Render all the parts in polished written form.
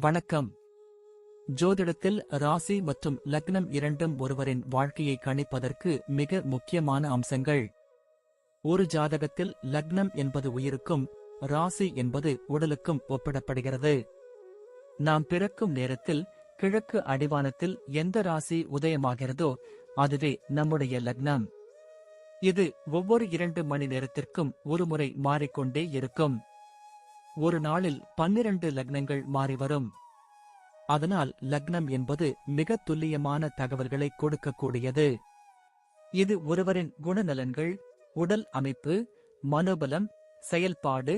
வணக்கம். ஜோதிடத்தில் ராசி மற்றும் லக்னம் இரண்டும் ஒருவரின் வாழ்க்கையை கணிப்பதற்கு மிக முக்கியமான அம்சங்கள். ஒரு ஜாதகத்தில் லக்னம் என்பது உயிருக்கும், ராசி என்பது உடலுக்கும் ஒப்பிடப்படுகிறது. நாம் பிறக்கும் நேரத்தில் கிழக்கு அடிவானத்தில் எந்த ராசி உதயமாகிறதோ அதுவே நம்முடைய லக்னம். இது ஒவ்வொரு 2 மணி நேரத்திற்கும் ஒருமுறை மாறிக்கொண்டே இருக்கும். ஒரு நாளில் 12 லக்னங்கள் மாறிவரும். அதனால் லக்னம் என்பது மிக துல்லியமான தகவல்களை கொடுக்கக்கூடியது. இது ஒருவரின் குணநலன்கள், உடல் அமைப்பு, மனோபலம், செயல்பாடு,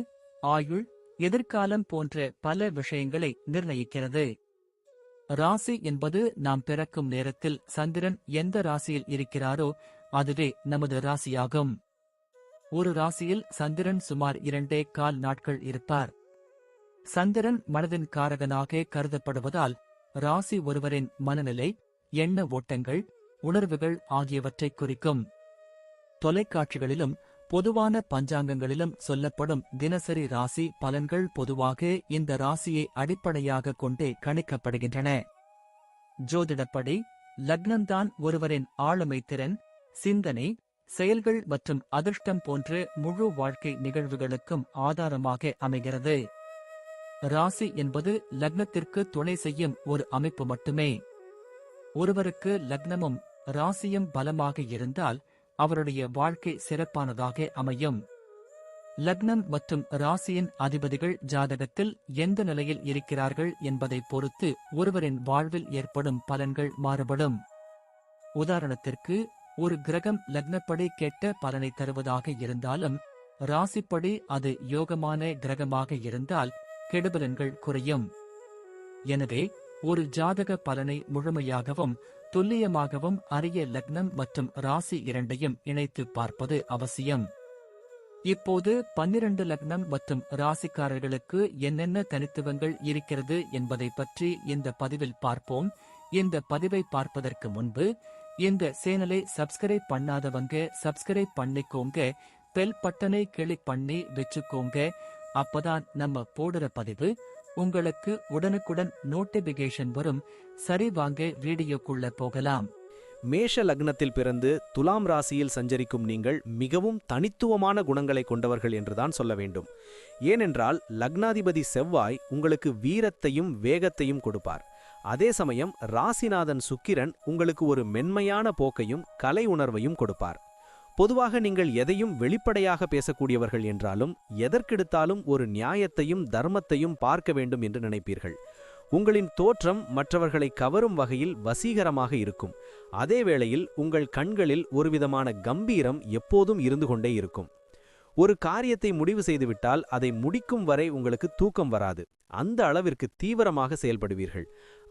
ஆயுள், எதிர்காலம் போன்ற பல விஷயங்களை நிர்ணயிக்கிறது. ராசி என்பது நாம் பிறக்கும் நேரத்தில் சந்திரன் எந்த ராசியில் இருக்கிறாரோ அதுவே நமது ராசியாகும். ஒரு ராசியில் சந்திரன் சுமார் 2.25 நாட்கள் இருப்பார். சந்திரன் மனதின் காரகனாக கருதப்படுவதால் ராசி ஒருவரின் மனநிலை, எண்ண ஓட்டங்கள், உணர்வுகள் ஆகியவற்றை குறிக்கும். தொலைக்காட்சிகளிலும் பொதுவான பஞ்சாங்கங்களிலும் சொல்லப்படும் தினசரி ராசி பலன்கள் பொதுவாக இந்த ராசியை அடிப்படையாக கொண்டே கணிக்கப்படுகின்றன. ஜோதிடப்படி லக்னம்தான் ஒருவரின் ஆளுமை திறன், சிந்தனை, செயல்கள் மற்றும் அதிர்ஷ்டம் போன்ற முழு வாழ்க்கை நிகழ்வுகளுக்கும் ஆதாரமாக அமைகிறது. ராசி என்பது லக்னத்திற்கு துணை செய்யும் ஒரு அமைப்பு மட்டுமே. ஒருவருக்கு லக்னமும் ராசியும் பலமாக இருந்தால் அவருடைய வாழ்க்கை சிறப்பானதாக அமையும். லக்னம் மற்றும் ராசியின் அதிபதிகள் ஜாதகத்தில் எந்த நிலையில் இருக்கிறார்கள் என்பதை பொறுத்து ஒருவரின் வாழ்வில் ஏற்படும் பலன்கள் மாறுபடும். உதாரணத்திற்கு, ஒரு கிரகம் லக்னப்படி கெட்ட பலனை தருவதாக இருந்தாலும் ராசிப்படி அது யோகமான கிரகமாக இருந்தால் கெடுபலன்கள் குறையும். எனவே ஒரு ஜாதக பலனை முழுமையாகவும் துல்லியமாகவும் அறிய லக்னம் மற்றும் ராசி இரண்டையும் இணைத்து பார்ப்பது அவசியம். இப்போது 12 லக்னம் மற்றும் ராசிக்காரர்களுக்கு என்னென்ன தனித்துவங்கள் இருக்கிறது என்பதை பற்றி இந்த பதிவில் பார்ப்போம். இந்த பதிவை பார்ப்பதற்கு முன்பு இந்த சேனலை சப்ஸ்கிரைப் பண்ணாதவங்க சப்ஸ்கிரைப் பண்ணிக்கோங்க, பெல் பட்டனை கிளிக் பண்ணி வச்சுக்கோங்க. அப்பதான் நம்ம போடுற பதிவு உங்களுக்கு உடனுக்குடன் நோட்டிபிகேஷன் வரும். சரி, வாங்க வீடியோக்குள்ள போகலாம். மேஷ லக்னத்தில் பிறந்து துலாம் ராசியில் சஞ்சரிக்கும் நீங்கள் மிகவும் தனித்துவமான குணங்களை கொண்டவர்கள் என்றுதான் சொல்ல வேண்டும். ஏனென்றால் லக்னாதிபதி செவ்வாய் உங்களுக்கு வீரத்தையும் வேகத்தையும் கொடுப்பார். அதே சமயம் ராசிநாதன் சுக்கிரன் உங்களுக்கு ஒரு மென்மையான போக்கையும் கலை உணர்வையும் கொடுப்பார். பொதுவாக நீங்கள் எதையும் வெளிப்படையாக பேசக்கூடியவர்கள் என்றாலும் எதற்கெடுத்தாலும் ஒரு நியாயத்தையும் தர்மத்தையும் பார்க்க வேண்டும் என்று நினைப்பீர்கள். உங்களின் தோற்றம் மற்றவர்களை கவரும் வகையில் வசீகரமாக இருக்கும். அதே வேளையில் உங்கள் கண்களில் ஒருவிதமான கம்பீரம் எப்போதும் இருந்து கொண்டே இருக்கும். ஒரு காரியத்தை முடிவு செய்துவிட்டால் அதை முடிக்கும் வரை உங்களுக்கு தூக்கம் வராது. அந்த அளவிற்கு தீவிரமாக செயல்படுவீர்கள்.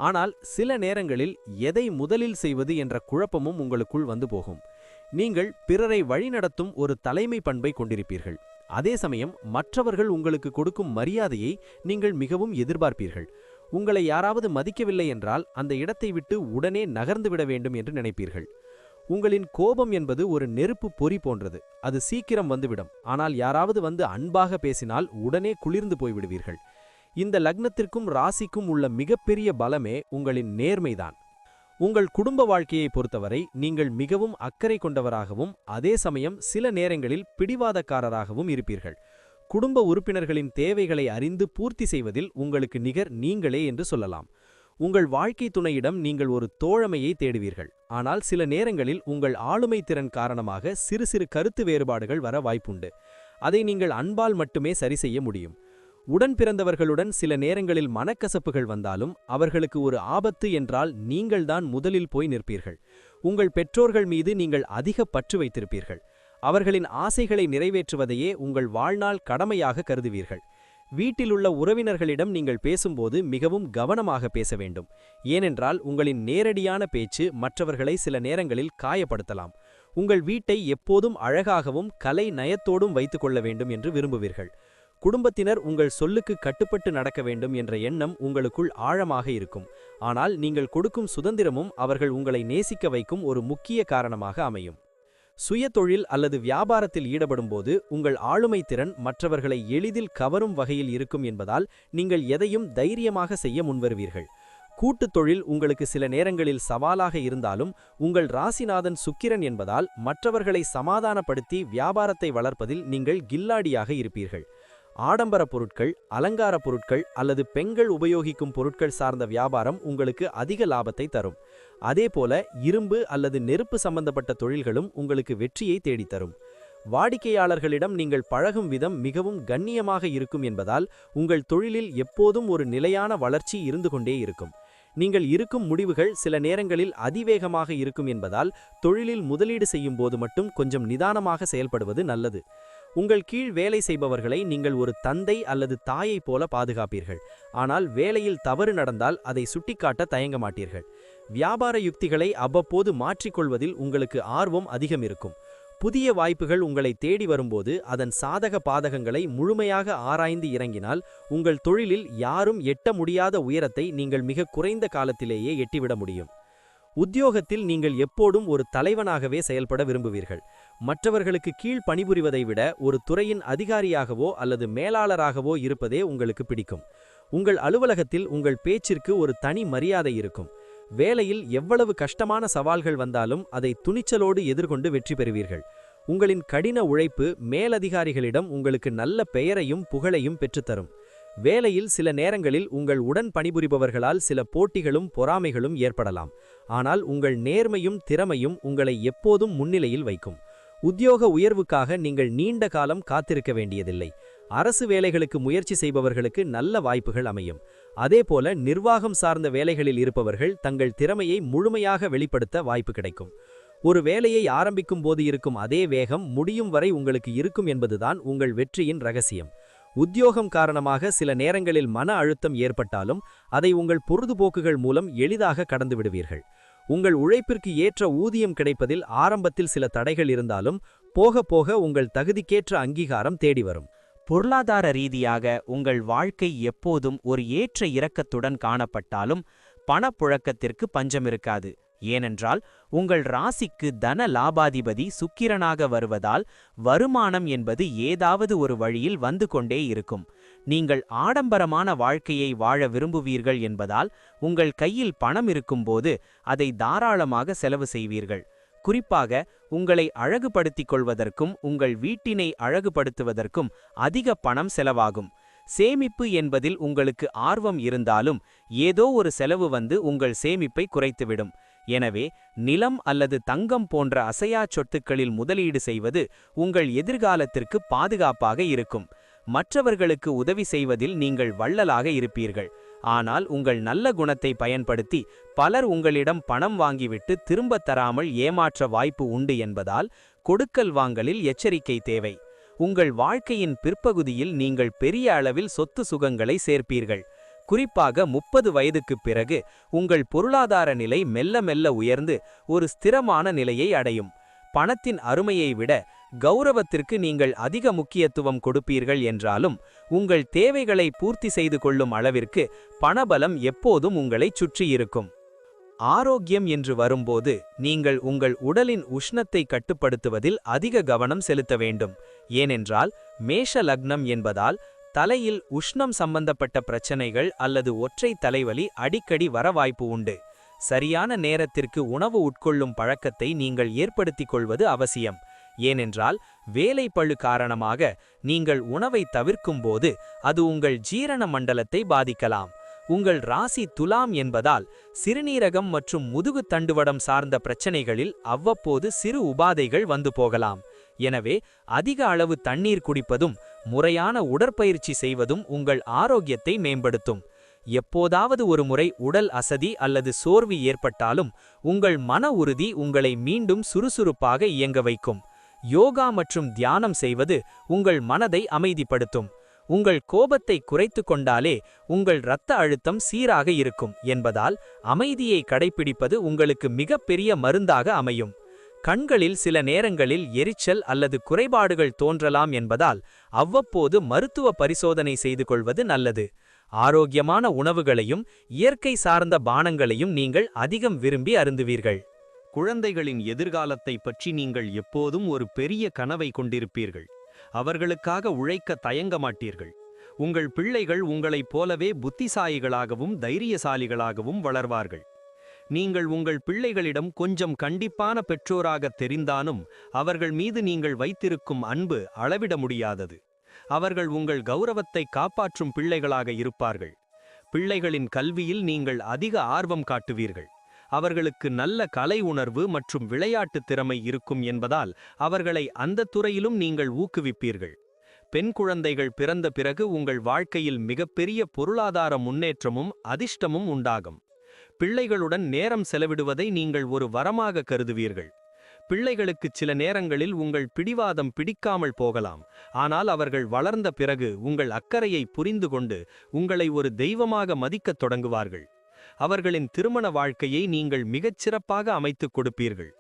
ஆனால் சில நேரங்களில் எதை முதலில் செய்வது என்ற குழப்பமும் உங்களுக்குள் வந்து போகும். நீங்கள் பிறரை வழிநடத்தும் ஒரு தலைமை பண்பை கொண்டிருப்பீர்கள். அதே சமயம் மற்றவர்கள் உங்களுக்கு கொடுக்கும் மரியாதையை நீங்கள் மிகவும் எதிர்பார்ப்பீர்கள். உங்களை யாராவது மதிக்கவில்லை என்றால் அந்த இடத்தை விட்டு உடனே நகர்ந்துவிட வேண்டும் என்று நினைப்பீர்கள். உங்களின் கோபம் என்பது ஒரு நெருப்பு பொறி போன்றது. அது சீக்கிரம் வந்துவிடும். ஆனால் யாராவது வந்து அன்பாக பேசினால் உடனே குளிர்ந்து போய்விடுவீர்கள். இந்த லக்னத்திற்கும் ராசிக்கும் உள்ள மிகப்பெரிய பலமே உங்களின் நேர்மைதான். உங்கள் குடும்ப வாழ்க்கையை பொறுத்தவரை நீங்கள் மிகவும் அக்கறை கொண்டவராகவும் அதே சமயம் சில நேரங்களில் பிடிவாதக்காரராகவும் இருப்பீர்கள். குடும்ப உறுப்பினர்களின் தேவைகளை அறிந்து பூர்த்தி செய்வதில் உங்களுக்கு நிகர் நீங்களே என்று சொல்லலாம். உங்கள் வாழ்க்கை துணையிடம் நீங்கள் ஒரு தோழமையை தேடுவீர்கள். ஆனால் சில நேரங்களில் உங்கள் ஆளுமை திறன் காரணமாக சிறு சிறு கருத்து வேறுபாடுகள் வர வாய்ப்புண்டு. அதை நீங்கள் அன்பால் மட்டுமே சரி செய்ய முடியும். உடன் பிறந்தவர்களுடன் சில நேரங்களில் மனக்கசப்புகள் வந்தாலும் அவர்களுக்கு ஒரு ஆபத்து என்றால் நீங்கள்தான் முதலில் போய் நிற்பீர்கள். உங்கள் பெற்றோர்கள் மீது நீங்கள் அதிக பற்று வைத்திருப்பீர்கள். அவர்களின் ஆசைகளை நிறைவேற்றுவதையே உங்கள் வாழ்நாள் கடமையாக கருதுவீர்கள். வீட்டிலுள்ள உறவினர்களிடம் நீங்கள் பேசும்போது மிகவும் கவனமாக பேச வேண்டும். ஏனென்றால் உங்களின் நேரடியான பேச்சு மற்றவர்களை சில நேரங்களில் காயப்படுத்தலாம். உங்கள் வீட்டை எப்போதும் அழகாகவும் கலை நயத்தோடும் வைத்துக் கொள்ள வேண்டும் என்று விரும்புவீர்கள். குடும்பத்தினர் உங்கள் சொல்லுக்கு கட்டுப்பட்டு நடக்க வேண்டும் என்ற எண்ணம் உங்களுக்குள் ஆழமாக இருக்கும். ஆனால் நீங்கள் கொடுக்கும் சுதந்திரமும் அவர்கள் உங்களை நேசிக்க வைக்கும் ஒரு முக்கிய காரணமாக அமையும். சுயதொழில் அல்லது வியாபாரத்தில் ஈடுபடும்போது உங்கள் ஆளுமை திறன் மற்றவர்களை எளிதில் கவரும் வகையில் இருக்கும் என்பதால் நீங்கள் எதையும் தைரியமாக செய்ய முன்வருவீர்கள். கூட்டுத் தொழில் உங்களுக்கு சில நேரங்களில் சவாலாக இருந்தாலும் உங்கள் ராசிநாதன் சுக்கிரன் என்பதால் மற்றவர்களை சமாதானப்படுத்தி வியாபாரத்தை வளர்ப்பதில் நீங்கள் கில்லாடியாக இருப்பீர்கள். ஆடம்பர பொருட்கள், அலங்கார பொருட்கள் அல்லது பெண்கள் உபயோகிக்கும் பொருட்கள் சார்ந்த வியாபாரம் உங்களுக்கு அதிக லாபத்தை தரும். அதேபோல இரும்பு அல்லது நெருப்பு சம்பந்தப்பட்ட தொழில்களும் உங்களுக்கு வெற்றியை தேடித்தரும். வாடிக்கையாளர்களிடம் நீங்கள் பழகும் விதம் மிகவும் கண்ணியமாக இருக்கும் என்பதால் உங்கள் தொழிலில் எப்போதும் ஒரு நிலையான வளர்ச்சி இருந்து கொண்டே இருக்கும். நீங்கள் இருக்கும் முடிவுகள் சில நேரங்களில் அதிவேகமாக இருக்கும் என்பதால் தொழிலில் முதலீடு செய்யும் போது மட்டும் கொஞ்சம் நிதானமாக செயல்படுவது நல்லது. உங்கள் கீழ் வேலை செய்பவர்களை நீங்கள் ஒரு தந்தை அல்லது தாயைப் போல பாதுகாப்பீர்கள். ஆனால் வேலையில் தவறு நடந்தால் அதை சுட்டிக்காட்ட தயங்க மாட்டீர்கள். வியாபார யுக்திகளை அவ்வப்போது மாற்றிக்கொள்வதில் உங்களுக்கு ஆர்வம் அதிகம் இருக்கும். புதிய வாய்ப்புகள் உங்களை தேடி வரும்போது அதன் சாதக பாதகங்களை முழுமையாக ஆராய்ந்து இறங்கினால் உங்கள் தொழிலில் யாரும் எட்ட முடியாத உயரத்தை நீங்கள் மிக குறைந்த காலத்திலேயே எட்டிவிட முடியும். உத்தியோகத்தில் நீங்கள் எப்போதும் ஒரு தலைவனாகவே செயல்பட விரும்புவீர்கள். மற்றவர்களுக்கு கீழ் பணிபுரிவதை விட ஒரு துறையின் அதிகாரியாகவோ அல்லது மேலாளராகவோ இருப்பதே உங்களுக்கு பிடிக்கும். உங்கள் அலுவலகத்தில் உங்கள் பேச்சிற்கு ஒரு தனி மரியாதை இருக்கும். வேலையில் எவ்வளவு கஷ்டமான சவால்கள் வந்தாலும் அதை துணிச்சலோடு எதிர்கொண்டு வெற்றி பெறுவீர்கள். உங்களின் கடின உழைப்பு மேலதிகாரிகளிடம் உங்களுக்கு நல்ல பெயரையும் புகழையும் பெற்றுத்தரும். வேலையில் சில நேரங்களில் உங்கள் உடன் பணிபுரிபவர்களால் சில போட்டிகளும் பொறாமைகளும் ஏற்படலாம். ஆனால் உங்கள் நேர்மையும் திறமையும் உங்களை எப்போதும் முன்னிலையில் வைக்கும். உத்தியோக உயர்வுக்காக நீங்கள் நீண்ட காலம் காத்திருக்க வேண்டியதில்லை. அரசு வேலைகளுக்கு முயற்சி செய்பவர்களுக்கு நல்ல வாய்ப்புகள் அமையும். அதேபோல நிர்வாகம் சார்ந்த வேலைகளில் இருப்பவர்கள் தங்கள் திறமையை முழுமையாக வெளிப்படுத்த வாய்ப்பு கிடைக்கும். ஒரு வேலையை ஆரம்பிக்கும் போது இருக்கும் அதே வேகம் முடியும் வரை உங்களுக்கு இருக்கும் என்பதுதான் உங்கள் வெற்றியின் ரகசியம். உத்தியோகம் காரணமாக சில நேரங்களில் மன அழுத்தம் ஏற்பட்டாலும் அதை உங்கள் பொழுதுபோக்குகள் மூலம் எளிதாக கடந்து விடுவீர்கள். உங்கள் உழைப்பிற்கு ஏற்ற ஊதியம் கிடைப்பதில் ஆரம்பத்தில் சில தடைகள் இருந்தாலும் போக போக உங்கள் தகுதிக்கேற்ற அங்கீகாரம் தேடி வரும். பொருளாதார ரீதியாக உங்கள் வாழ்க்கை எப்போதும் ஒரு ஏற்ற இறக்கத்துடன் காணப்பட்டாலும் பணப்புழக்கத்திற்கு பஞ்சமிருக்காது. ஏனென்றால் உங்கள் ராசிக்கு தன லாபாதிபதி சுக்கிரனாக வருவதால் வருமானம் என்பது ஏதாவது ஒரு வழியில் வந்து கொண்டே இருக்கும். நீங்கள் ஆடம்பரமான வாழ்க்கையை வாழ விரும்புவீர்கள் என்பதால் உங்கள் கையில் பணம் இருக்கும்போது அதை தாராளமாக செலவு செய்வீர்கள். குறிப்பாக உங்களை அழகுபடுத்திக் கொள்வதற்கும் உங்கள் வீட்டினை அழகுபடுத்துவதற்கும் அதிக பணம் செலவாகும். சேமிப்பு என்பதில் உங்களுக்கு ஆர்வம் இருந்தாலும் ஏதோ ஒரு செலவு வந்து உங்கள் சேமிப்பை குறைத்துவிடும். எனவே நிலம் அல்லது தங்கம் போன்ற அசையா சொத்துக்களில் முதலீடு செய்வது உங்கள் எதிர்காலத்திற்கு பாதுகாப்பாக இருக்கும். மற்றவர்களுக்கு உதவி செய்வதில் நீங்கள் வள்ளலாக இருப்பீர்கள். ஆனால் உங்கள் நல்ல குணத்தை பயன்படுத்தி பலர் உங்களிடம் பணம் வாங்கிவிட்டு திரும்பத் தராமல் ஏமாற்ற வாய்ப்பு உண்டு என்பதால் கொடுக்கல் வாங்கலில் எச்சரிக்கை தேவை. உங்கள் வாழ்க்கையின் பிற்பகுதியில் நீங்கள் பெரிய அளவில் சொத்து சுகங்களை சேர்ப்பீர்கள். குறிப்பாக 30 வயதுக்குப் பிறகு உங்கள் பொருளாதார நிலை மெல்ல மெல்ல உயர்ந்து ஒரு ஸ்திரமான நிலையை அடையும். பணத்தின் அருமையை விட கௌரவத்திற்கு நீங்கள் அதிக முக்கியத்துவம் கொடுப்பீர்கள் என்றாலும் உங்கள் தேவைகளை பூர்த்தி செய்து கொள்ளும் அளவிற்கு பணபலம் எப்போதும் உங்களைச் சுற்றியிருக்கும். ஆரோக்கியம் என்று வரும்போது நீங்கள் உங்கள் உடலின் உஷ்ணத்தை கட்டுப்படுத்துவதில் அதிக கவனம் செலுத்த வேண்டும். ஏனென்றால் மேஷ லக்னம் என்பதால் தலையில் உஷ்ணம் சம்பந்தப்பட்ட பிரச்சனைகள் அல்லது ஒற்றை தலைவலி அடிக்கடி வர வாய்ப்பு உண்டு. சரியான நேரத்திற்கு உணவு உட்கொள்ளும் பழக்கத்தை நீங்கள் ஏற்படுத்திக் கொள்வது அவசியம். ஏனென்றால் வேலைப்பளு காரணமாக நீங்கள் உணவை தவிர்க்கும்போது அது உங்கள் ஜீரண மண்டலத்தை பாதிக்கலாம். உங்கள் ராசி துலாம் என்பதால் சிறுநீரகம் மற்றும் முதுகு தண்டுவடம் சார்ந்த பிரச்சனைகளில் அவ்வப்போது சிறு உபாதைகள் வந்து போகலாம். எனவே அதிக அளவு தண்ணீர் குடிப்பதும் முறையான உடற்பயிற்சி செய்வதும் உங்கள் ஆரோக்கியத்தை மேம்படுத்தும். எப்போதாவது ஒரு முறை உடல் அசதி அல்லது சோர்வு ஏற்பட்டாலும் உங்கள் மன உறுதி உங்களை மீண்டும் சுறுசுறுப்பாக இயங்க வைக்கும். யோகா மற்றும் தியானம் செய்வது உங்கள் மனதை அமைதிப்படுத்தும். உங்கள் கோபத்தை குறைத்து கொண்டாலே உங்கள் இரத்த அழுத்தம் சீராக இருக்கும் என்பதால் அமைதியை கடைப்பிடிப்பது உங்களுக்கு மிகப்பெரிய மருந்தாக அமையும். கண்களில் சில நேரங்களில் எரிச்சல் அல்லது குறைபாடுகள் தோன்றலாம் என்பதால் அவ்வப்போது மருத்துவ பரிசோதனை செய்து கொள்வது நல்லது. ஆரோக்கியமான உணவுகளையும் இயற்கை சார்ந்த பானங்களையும் நீங்கள் அதிகம் விரும்பி அருந்துவீர்கள். குழந்தைகளின் எதிர்காலத்தை பற்றி நீங்கள் எப்போதும் ஒரு பெரிய கனவை கொண்டிருப்பீர்கள். அவர்களுக்காக உழைக்க தயங்க மாட்டீர்கள். உங்கள் பிள்ளைகள் உங்களைப் போலவே புத்திசாலிகளாகவும் தைரியசாலிகளாகவும் வளர்வார்கள். நீங்கள் உங்கள் பிள்ளைகளிடம் கொஞ்சம் கண்டிப்பான பெற்றோராக தெரிந்தாலும் அவர்கள் மீது நீங்கள் வைத்திருக்கும் அன்பு அளவிட முடியாதது. அவர்கள் உங்கள் கௌரவத்தை காப்பாற்றும் பிள்ளைகளாக இருப்பார்கள். பிள்ளைகளின் கல்வியில் நீங்கள் அதிக ஆர்வம் காட்டுவீர்கள். அவர்களுக்கு நல்ல கலை உணர்வு மற்றும் விளையாட்டு திறமை இருக்கும் என்பதால் அவர்களை அந்த துறையிலும் நீங்கள் ஊக்குவிப்பீர்கள். பெண் குழந்தைகள் பிறந்த பிறகு உங்கள் வாழ்க்கையில் மிகப்பெரிய பொருளாதார முன்னேற்றமும் அதிர்ஷ்டமும் உண்டாகும். பிள்ளைகளுடன் நேரம் செலவிடுவதை நீங்கள் ஒரு வரமாக கருதுவீர்கள். பிள்ளைகளுக்கு சில நேரங்களில் உங்கள் பிடிவாதம் பிடிக்காமல் போகலாம். ஆனால் அவர்கள் வளர்ந்த பிறகு உங்கள் அக்கறையை புரிந்து கொண்டு உங்களை ஒரு தெய்வமாக மதிக்கத் தொடங்குவார்கள். அவர்களின் திருமண வாழ்க்கையை நீங்கள் மிகச்சிறப்பாக அமைத்துக் கொடுப்பீர்கள்.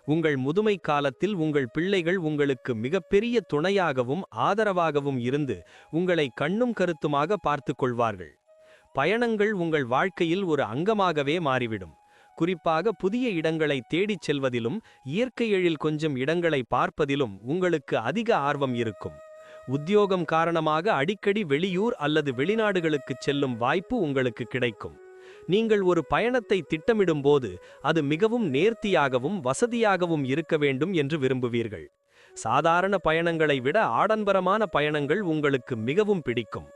உங்கள் முதுமை காலத்தில் உங்கள் பிள்ளைகள் உங்களுக்கு மிகப்பெரிய துணையாகவும் ஆதரவாகவும் இருந்து உங்களை கண்ணும் கருத்துமாக பார்த்து கொள்வார்கள். பயணங்கள் உங்கள் வாழ்க்கையில் ஒரு அங்கமாகவே மாறிவிடும். குறிப்பாக புதிய இடங்களை தேடிச் செல்வதிலும் இயற்கை எழில் கொஞ்சம் இடங்களை பார்ப்பதிலும் உங்களுக்கு அதிக ஆர்வம் இருக்கும். உத்தியோகம் காரணமாக அடிக்கடி வெளியூர் அல்லது வெளிநாடுகளுக்குச் செல்லும் வாய்ப்பு உங்களுக்கு கிடைக்கும். நீங்கள் ஒரு பயணத்தை திட்டமிடும்போது அது மிகவும் நேர்த்தியாகவும் வசதியாகவும் இருக்க வேண்டும் என்று விரும்புவீர்கள். சாதாரண பயணங்களை விட ஆடம்பரமான பயணங்கள் உங்களுக்கு மிகவும் பிடிக்கும்.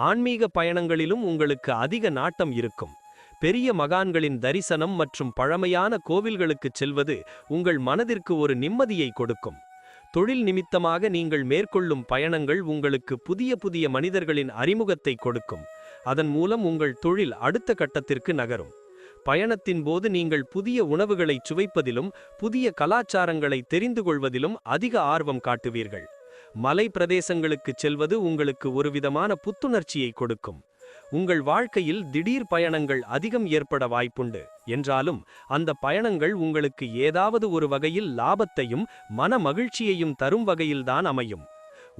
ஆன்மீக பயணங்களிலும் உங்களுக்கு அதிக நாட்டம் இருக்கும். பெரிய மகான்களின் தரிசனம் மற்றும் பழமையான கோவில்களுக்குச் செல்வது உங்கள் மனதிற்கு ஒரு நிம்மதியை கொடுக்கும். தொழில் நிமித்தமாக நீங்கள் மேற்கொள்ளும் பயணங்கள் உங்களுக்கு புதிய புதிய மனிதர்களின் அறிமுகத்தை கொடுக்கும். அதன் மூலம் உங்கள் தொழில் அடுத்த கட்டத்திற்கு நகரும். பயணத்தின் போது நீங்கள் புதிய உணவுகளை சுவைப்பதிலும் புதிய கலாச்சாரங்களை தெரிந்து கொள்வதிலும் அதிக ஆர்வம் காட்டுவீர்கள். மலை பிரதேசங்களுக்கு செல்வது உங்களுக்கு ஒருவிதமான புத்துணர்ச்சியை கொடுக்கும். உங்கள் வாழ்க்கையில் திடீர் பயணங்கள் அதிகம் ஏற்பட வாய்ப்புண்டு என்றாலும் அந்த பயணங்கள் உங்களுக்கு ஏதாவது ஒரு வகையில் லாபத்தையும் மன மகிழ்ச்சியையும் தரும் வகையில்தான் அமையும்.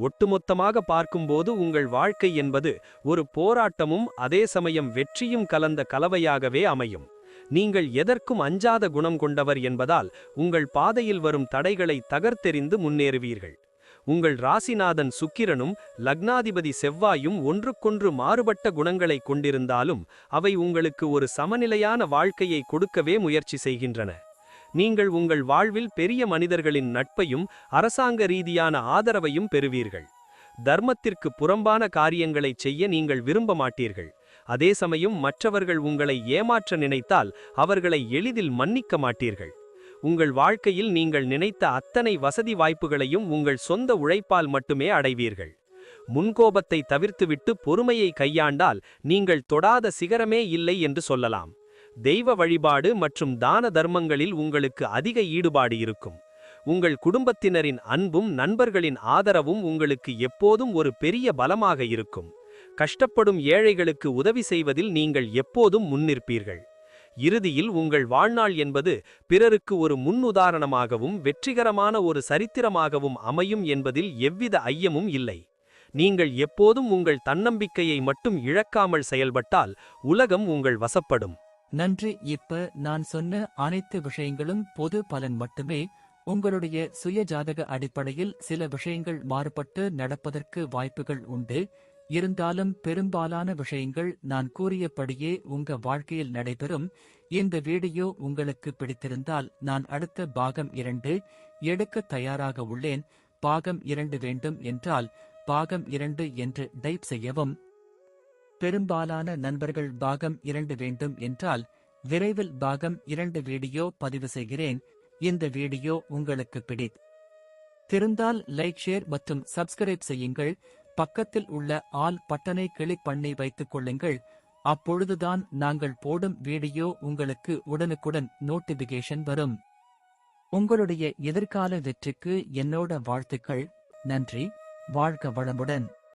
ஒட்டுமொத்தமாக பார்க்கும்போது உங்கள் வாழ்க்கை என்பது ஒரு போராட்டமும் அதே சமயம் வெற்றியும் கலந்த கலவையாகவே அமையும். நீங்கள் எதற்கும் அஞ்சாத குணம் கொண்டவர் என்பதால் உங்கள் பாதையில் வரும் தடைகளை தகர்த்தெறிந்து முன்னேறுவீர்கள். உங்கள் ராசிநாதன் சுக்கிரனும் லக்னாதிபதி செவ்வாயும் ஒன்றுக்கொன்று மாறுபட்ட குணங்களை கொண்டிருந்தாலும் அவை உங்களுக்கு ஒரு சமநிலையான வாழ்க்கையை கொடுக்கவே முயற்சி செய்கின்றன. நீங்கள் உங்கள் வாழ்வில் பெரிய மனிதர்களின் நட்பையும் அரசாங்க ரீதியான ஆதரவையும் பெறுவீர்கள். தர்மத்திற்கு புறம்பான காரியங்களை செய்ய நீங்கள் விரும்ப மாட்டீர்கள். அதே சமயம் மற்றவர்கள் உங்களை ஏமாற்ற நினைத்தால் அவர்களை எளிதில் மன்னிக்க மாட்டீர்கள். உங்கள் வாழ்க்கையில் நீங்கள் நினைத்த அத்தனை வசதி வாய்ப்புகளையும் உங்கள் சொந்த உழைப்பால் மட்டுமே அடைவீர்கள். முன்கோபத்தை தவிர்த்துவிட்டு பொறுமையை கையாண்டால் நீங்கள் தொடாத சிகரமே இல்லை என்று சொல்லலாம். தெய்வ வழிபாடு மற்றும் தான தர்மங்களில் உங்களுக்கு அதிக ஈடுபாடு இருக்கும். உங்கள் குடும்பத்தினரின் அன்பும் நண்பர்களின் ஆதரவும் உங்களுக்கு எப்போதும் ஒரு பெரிய பலமாக இருக்கும். கஷ்டப்படும் ஏழைகளுக்கு உதவி செய்வதில் நீங்கள் எப்போதும் முன்னிற்பீர்கள். இறுதியில் உங்கள் வாழ்நாள் என்பது பிறருக்கு ஒரு முன்னுதாரணமாகவும் வெற்றிகரமான ஒரு சரித்திரமாகவும் அமையும் என்பதில் எவ்வித ஐயமும் இல்லை. நீங்கள் எப்போதும் உங்கள் தன்னம்பிக்கையை மட்டும் இழக்காமல் செயல்பட்டால் உலகம் உங்கள் வசப்படும். நன்றி. இப்ப நான் சொன்ன அனைத்து விஷயங்களும் பொது பலன் மட்டுமே. உங்களுடைய சுய ஜாதக அடிப்படையில் சில விஷயங்கள் மாறுபட்டு நடப்பதற்கு வாய்ப்புகள் உண்டு. இருந்தாலும் பெரும்பாலான விஷயங்கள் நான் கூறியபடியே உங்க வாழ்க்கையில் நடைபெறும். இந்த வீடியோ உங்களுக்கு பிடித்திருந்தால் நான் அடுத்த பாகம் 2 எடுக்க தயாராக உள்ளேன். பாகம் 2 வேண்டும் என்றால் பாகம் 2 என்று டைப் செய்யவும். பெரும்பாலான நண்பர்கள் பாகம் 2 வேண்டும் என்றால் விரைவில் பாகம் 2 வீடியோ பதிவு செய்கிறேன். இந்த வீடியோ உங்களுக்கு பிடித்திருந்தால் லைக், ஷேர் மற்றும் சப்ஸ்கிரைப் செய்யுங்கள். பக்கத்தில் உள்ள ஆல் பட்டனை கிளிக் பண்ணி வைத்துக் கொள்ளுங்கள். அப்பொழுதுதான் நாங்கள் போடும் வீடியோ உங்களுக்கு உடனுக்குடன் நோட்டிபிகேஷன் வரும். உங்களுடைய எதிர்கால வெற்றிக்கு என்னோட வாழ்த்துக்கள். நன்றி. வாழ்க வளமுடன்.